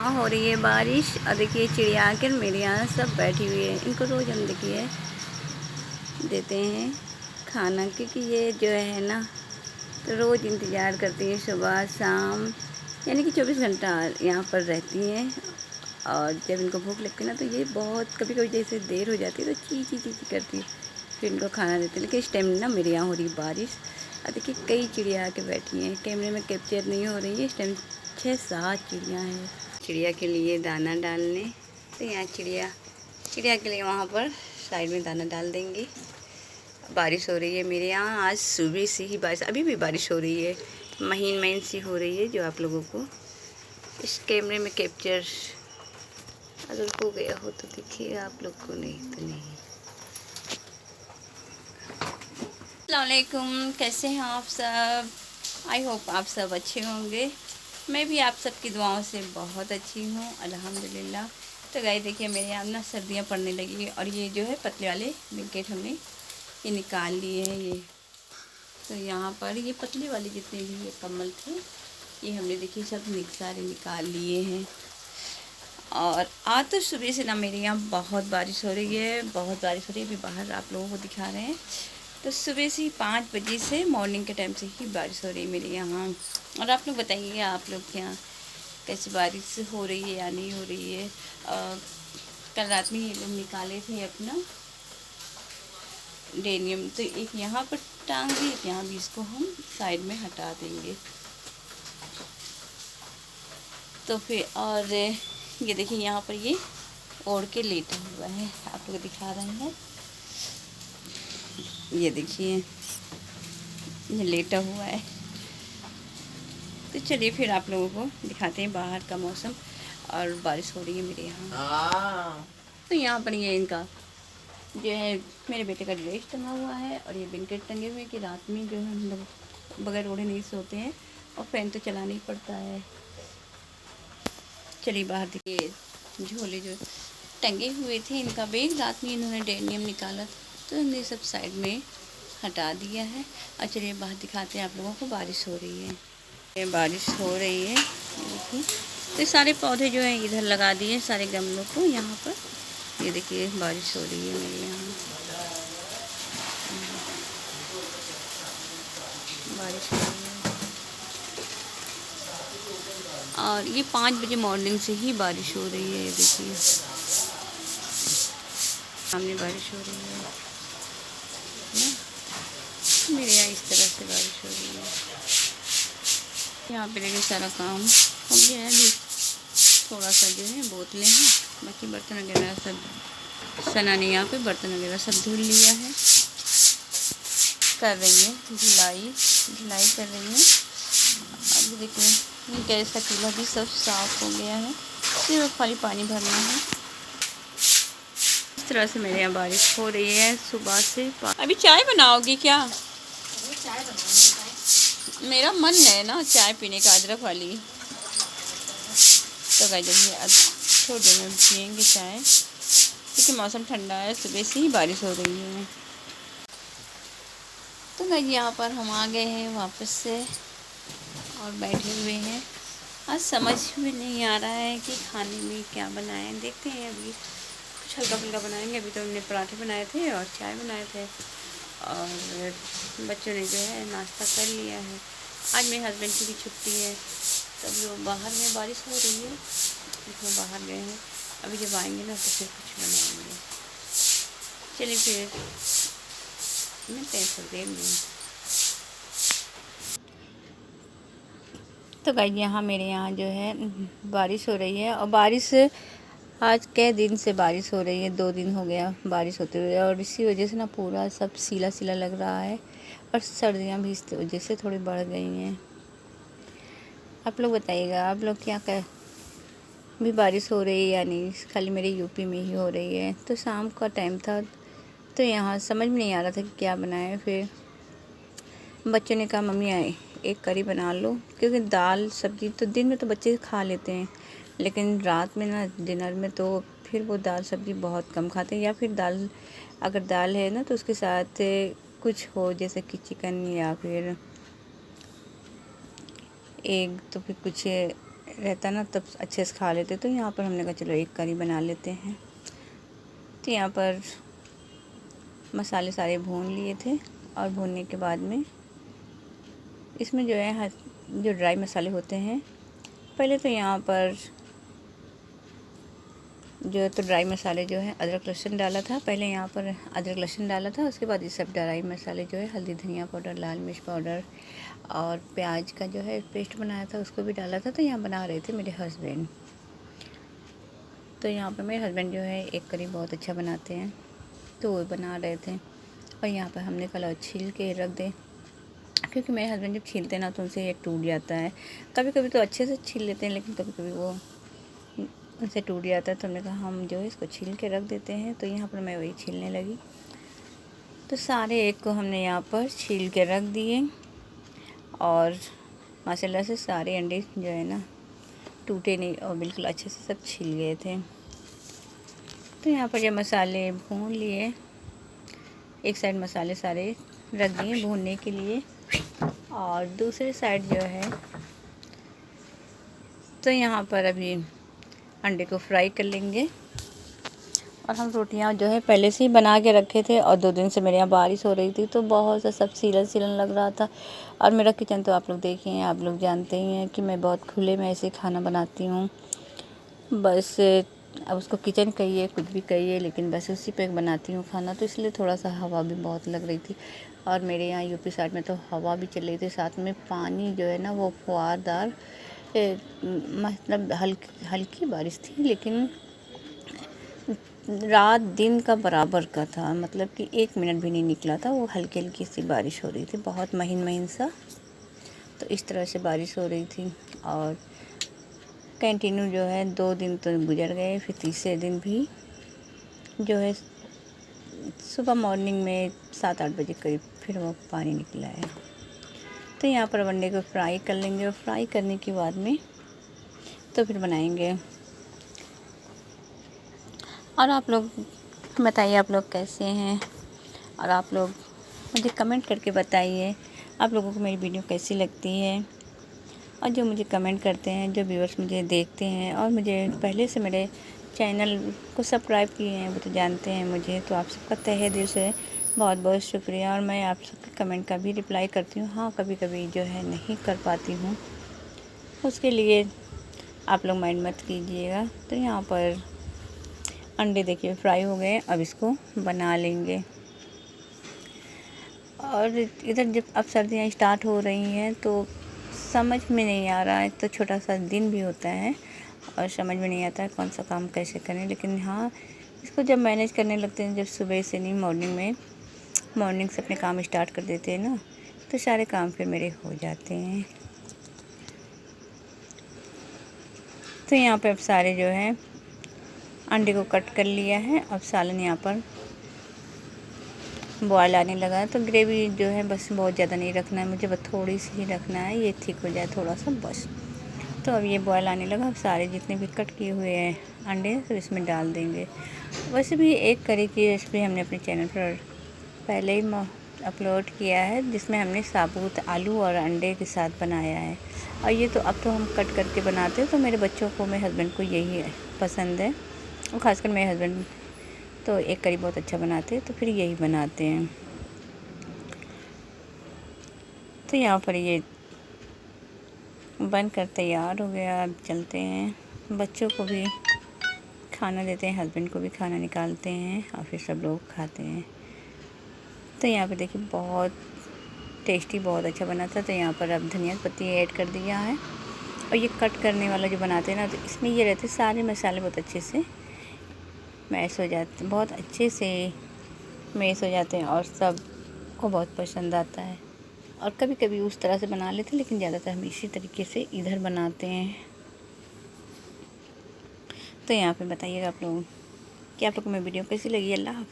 हाँ, हो रही है बारिश और देखिए चिड़िया आकर मेरे यहाँ सब बैठी हुई है। इनको रोज़ हम देखिए देते हैं खाना, क्योंकि ये जो है ना तो रोज़ इंतज़ार करती हैं सुबह शाम, यानी कि 24 घंटा यहाँ पर रहती हैं। और जब इनको भूख लगती है ना तो ये बहुत कभी कभी जैसे देर हो जाती है तो ची ची ची ची करती है, फिर इनको खाना देते हैं। लेकिन इस टाइम ना मेरे यहाँ हो रही बारिश और देखिए कई चिड़िया आके बैठी हैं। कैमरे में कैप्चर नहीं हो रही है इस टाइम। 6-7 चिड़िया हैं चिड़िया के लिए दाना डालने। तो यहाँ चिड़िया के लिए वहाँ पर साइड में दाना डाल देंगे। बारिश हो रही है मेरे यहाँ, आज सुबह से ही बारिश, अभी भी बारिश हो रही है, महीन महीन सी हो रही है, जो आप लोगों को इस कैमरे में कैप्चर अगर हो गया हो तो देखिए आप लोग को, नहीं तो नहीं। अस्सलाम वालेकुम, कैसे हैं आप सब? आई होप आप सब अच्छे होंगे। मैं भी आप सबकी दुआओं से बहुत अच्छी हूँ, अल्हम्दुलिल्लाह। तो गाइस देखिए मेरे यहाँ ना सर्दियाँ पड़ने लगी और ये जो है पतले वाले ब्लैंकेट हमने ये निकाल लिए हैं। ये तो यहाँ पर ये पतले वाले जितने भी ये कम्बल थे ये हमने देखिए सब सारे निकाल लिए हैं। और आज तो सुबह से ना मेरे यहाँ बहुत बारिश हो रही है, बहुत बारिश हो रही है। अभी बाहर आप लोगों को दिखा रहे हैं। तो सुबह से ही 5 बजे से मॉर्निंग के टाइम से ही बारिश हो रही है मेरे यहाँ। और आप लोग बताइए आप लोग के यहाँ कैसी बारिश हो रही है या नहीं हो रही है। कल रात में ये लोग निकाले थे अपना डेनियम, तो एक यहाँ पर टांग दी, एक यहाँ भी, इसको हम साइड में हटा देंगे। तो फिर और ये देखिए यहाँ पर ये ओढ़ के लेटा हुआ है, आप लोग दिखा रहे हैं। ये देखिए ये लेटा हुआ है। तो चलिए फिर आप लोगों को दिखाते हैं बाहर का मौसम। और बारिश हो रही है मेरे यहाँ। तो यहाँ पर ये इनका जो है मेरे बेटे का ड्रेस टंगा हुआ है और ये ब्लैंकेट टंगे हुए कि रात में जो है हम लोग बगैर ओढ़े नहीं सोते हैं, और फैन तो चलाना ही पड़ता है। चलिए बाहर देखिए झोले जो टंगे हुए थे, इनका बैग रात में इन्होंने डेनियम निकाला तो हमने सब साइड में हटा दिया है। और चलिए बाहर दिखाते हैं आप लोगों को। बारिश हो रही है, ये बारिश हो रही है देखिए। तो सारे पौधे जो हैं इधर लगा दिए, सारे गमलों को यहाँ पर। ये देखिए बारिश हो रही है मेरे यहाँ, बारिश हो रही है। और ये 5 बजे मॉर्निंग से ही बारिश हो रही है। ये देखिए सामने बारिश हो रही है ना? मेरे यहाँ इस तरह से बारिश हो रही है। यहाँ पे देखिए सारा काम हो गया है। अभी थोड़ा सा जो है बोतलें हैं, बाकी बर्तन वगैरह सब सना ने यहाँ पे बर्तन वगैरह सब धुल लिया है। कर रही है धुलाई कर रही है। अभी देखिए गैस का चूल्हा भी सब साफ़ हो गया है, सिर्फ खाली पानी भरना है। इस तरह से मेरे यहाँ बारिश हो रही है सुबह से। अभी चाय बनाओगी क्या? चाय बनाऊंगी, मेरा मन है ना चाय पीने का, अदरक वाली। तो गाइस थोड़ी देर में पियेंगे चाय, क्योंकि मौसम ठंडा है, सुबह से ही बारिश हो रही है। तो गाइस यहाँ पर हम आ गए हैं वापस से और बैठे हुए हैं। आज समझ में नहीं आ रहा है कि खाने में क्या बनाएं, देखते हैं। अभी कुछ हल्का फुल्का बनाएंगे। अभी तो हमने पराठे बनाए थे और चाय बनाए थे, और बच्चों ने जो है नाश्ता कर लिया है। आज मेरे हस्बैंड की भी छुट्टी है, तभी वो बाहर में, बारिश हो रही है इसमें बाहर गए हैं। अभी जब आएंगे ना तो फिर कुछ बनाएंगे। चलिए फिर मिलते हैं थोड़ी देर में। तो गाइस यहाँ मेरे यहाँ जो है बारिश हो रही है, और बारिश आज कई दिन से बारिश हो रही है, 2 दिन हो गया बारिश होते हुए। और इसी वजह से ना पूरा सब सीला सीला लग रहा है, और सर्दियाँ भी इस वजह से थोड़ी बढ़ गई हैं। आप लोग बताइएगा, आप लोग क्या कर भी बारिश हो रही है या नहीं? खाली मेरे यूपी में ही हो रही है। तो शाम का टाइम था तो यहाँ समझ में नहीं आ रहा था कि क्या बनाए। फिर बच्चों ने कहा मम्मी आए एक करी बना लो, क्योंकि दाल सब्ज़ी तो दिन में तो बच्चे खा लेते हैं, लेकिन रात में ना डिनर में तो फिर वो दाल सब्ज़ी बहुत कम खाते हैं। या फिर दाल, अगर दाल है ना तो उसके साथ कुछ हो, जैसे कि चिकन या फिर एग, तो फिर कुछ रहता ना तब अच्छे से खा लेते। तो यहाँ पर हमने कहा चलो एक करी बना लेते हैं। तो यहाँ पर मसाले सारे भून लिए थे और भूनने के बाद में इसमें जो है जो ड्राई मसाले होते हैं, पहले तो यहाँ पर जो तो ड्राई मसाले जो है अदरक लहसुन डाला था। पहले यहाँ पर अदरक लहसुन डाला था, उसके बाद ये सब ड्राई मसाले जो है हल्दी धनिया पाउडर, लाल मिर्च पाउडर और प्याज का जो है पेस्ट बनाया था उसको भी डाला था। तो यहाँ बना रहे थे मेरे हस्बैंड। तो यहाँ पर मेरे हस्बैंड जो है एक करी बहुत अच्छा बनाते हैं, तो वो बना रहे थे। और यहाँ पर हमने कल छील के रख दे, क्योंकि मेरे हस्बैंड जब छीलते हैं ना तो उनसे ये टूट जाता है। कभी कभी तो अच्छे से छील लेते हैं, लेकिन कभी कभी वो उनसे टूट जाता है। तो हमने कहा हम जो है इसको छील के रख देते हैं। तो यहाँ पर मैं वही छीलने लगी। तो सारे एक को हमने यहाँ पर छील के रख दिए और माशाल्लाह से सारे अंडे जो है ना टूटे नहीं और बिल्कुल अच्छे से सब छिल गए थे। तो यहाँ पर जब मसाले भून लिए, एक साइड मसाले सारे रख दिए भूनने के लिए और दूसरे साइड जो है तो यहाँ पर अभी अंडे को फ्राई कर लेंगे। और हम रोटियाँ जो है पहले से ही बना के रखे थे और 2 दिन से मेरे यहाँ बारिश हो रही थी, तो बहुत सा सब सीलन सीलन लग रहा था। और मेरा किचन तो आप लोग देखे हैं, आप लोग जानते ही हैं कि मैं बहुत खुले में ऐसे खाना बनाती हूँ। बस अब उसको किचन कहिए कुछ भी कहिए, लेकिन बस उसी पे बनाती हूँ खाना। तो इसलिए थोड़ा सा हवा भी बहुत लग रही थी। और मेरे यहाँ यूपी साइड में तो हवा भी चल रही थी, साथ में पानी जो है ना वो फुहारदार, मतलब हल्की बारिश थी, लेकिन रात दिन का बराबर का था। मतलब कि 1 मिनट भी नहीं निकला था, वो हल्की हल्की सी बारिश हो रही थी, बहुत महीन महीन सा। तो इस तरह से बारिश हो रही थी और कंटिन्यू जो है 2 दिन तो गुजर गए। फिर तीसरे दिन भी जो है सुबह मॉर्निंग में 7-8 बजे करीब फिर वो पानी निकला है। तो यहाँ पर अंडे को फ्राई कर लेंगे और फ्राई करने के बाद में तो फिर बनाएंगे। और आप लोग बताइए आप लोग कैसे हैं, और आप लोग मुझे कमेंट करके बताइए आप लोगों को मेरी वीडियो कैसी लगती है। और जो मुझे कमेंट करते हैं, जो व्यूअर्स मुझे देखते हैं और मुझे पहले से मेरे चैनल को सब्सक्राइब किए हैं, वो तो जानते हैं मुझे। तो आप सबका तहे दिल से बहुत बहुत शुक्रिया। और मैं आप सबके कमेंट का भी रिप्लाई करती हूँ। हाँ, कभी कभी जो है नहीं कर पाती हूँ, उसके लिए आप लोग माइंड मत कीजिएगा। तो यहाँ पर अंडे देखिए फ्राई हो गए, अब इसको बना लेंगे। और इधर जब अब सर्दियाँ स्टार्ट हो रही हैं तो समझ में नहीं आ रहा है, तो छोटा सा दिन भी होता है और समझ में नहीं आता है कौन सा काम कैसे करें। लेकिन हाँ, इसको जब मैनेज करने लगते हैं, जब सुबह से नहीं मॉर्निंग से अपने काम स्टार्ट कर देते हैं ना, तो सारे काम फिर मेरे हो जाते हैं। तो यहाँ पे अब सारे जो है अंडे को कट कर लिया है। अब सालन यहाँ पर बॉयल आने लगा है। तो ग्रेवी जो है बस बहुत ज़्यादा नहीं रखना है मुझे, बस थोड़ी सी ही रखना है, ये ठीक हो जाए थोड़ा सा बस। तो अब ये बॉयल आने लगा। अब सारे जितने भी कट किए हुए हैं अंडे तो इसमें डाल देंगे। वैसे भी एक करी की रेसिपी हमने अपने चैनल पर पहले ही अपलोड किया है, जिसमें हमने साबुत आलू और अंडे के साथ बनाया है। और ये तो अब तो हम कट करके बनाते हैं, तो मेरे बच्चों को, मेरे हस्बैंड को यही पसंद है। और ख़ासकर मेरे हस्बैंड तो एक करी बहुत अच्छा बनाते हैं, तो फिर यही बनाते हैं। तो यहाँ पर ये बनकर तैयार हो गया। अब चलते हैं, बच्चों को भी खाना देते हैं, हस्बैंड को भी खाना निकालते हैं और फिर सब लोग खाते हैं। तो यहाँ पे देखिए बहुत टेस्टी, बहुत अच्छा बना था। तो यहाँ पर अब धनिया पत्ती ऐड कर दिया है। और ये कट करने वाला जो बनाते हैं ना, तो इसमें ये रहते सारे मसाले बहुत अच्छे से मैश हो जाते, बहुत अच्छे से मैश हो जाते हैं और सब को बहुत पसंद आता है। और कभी कभी उस तरह से बना लेते हैं, लेकिन ज़्यादातर हम इसी तरीके से इधर बनाते हैं। तो यहाँ पे बताइएगा आप लोग कि आप लोग को मेरी वीडियो कैसी लगी। अल्लाह हाफ़िज़।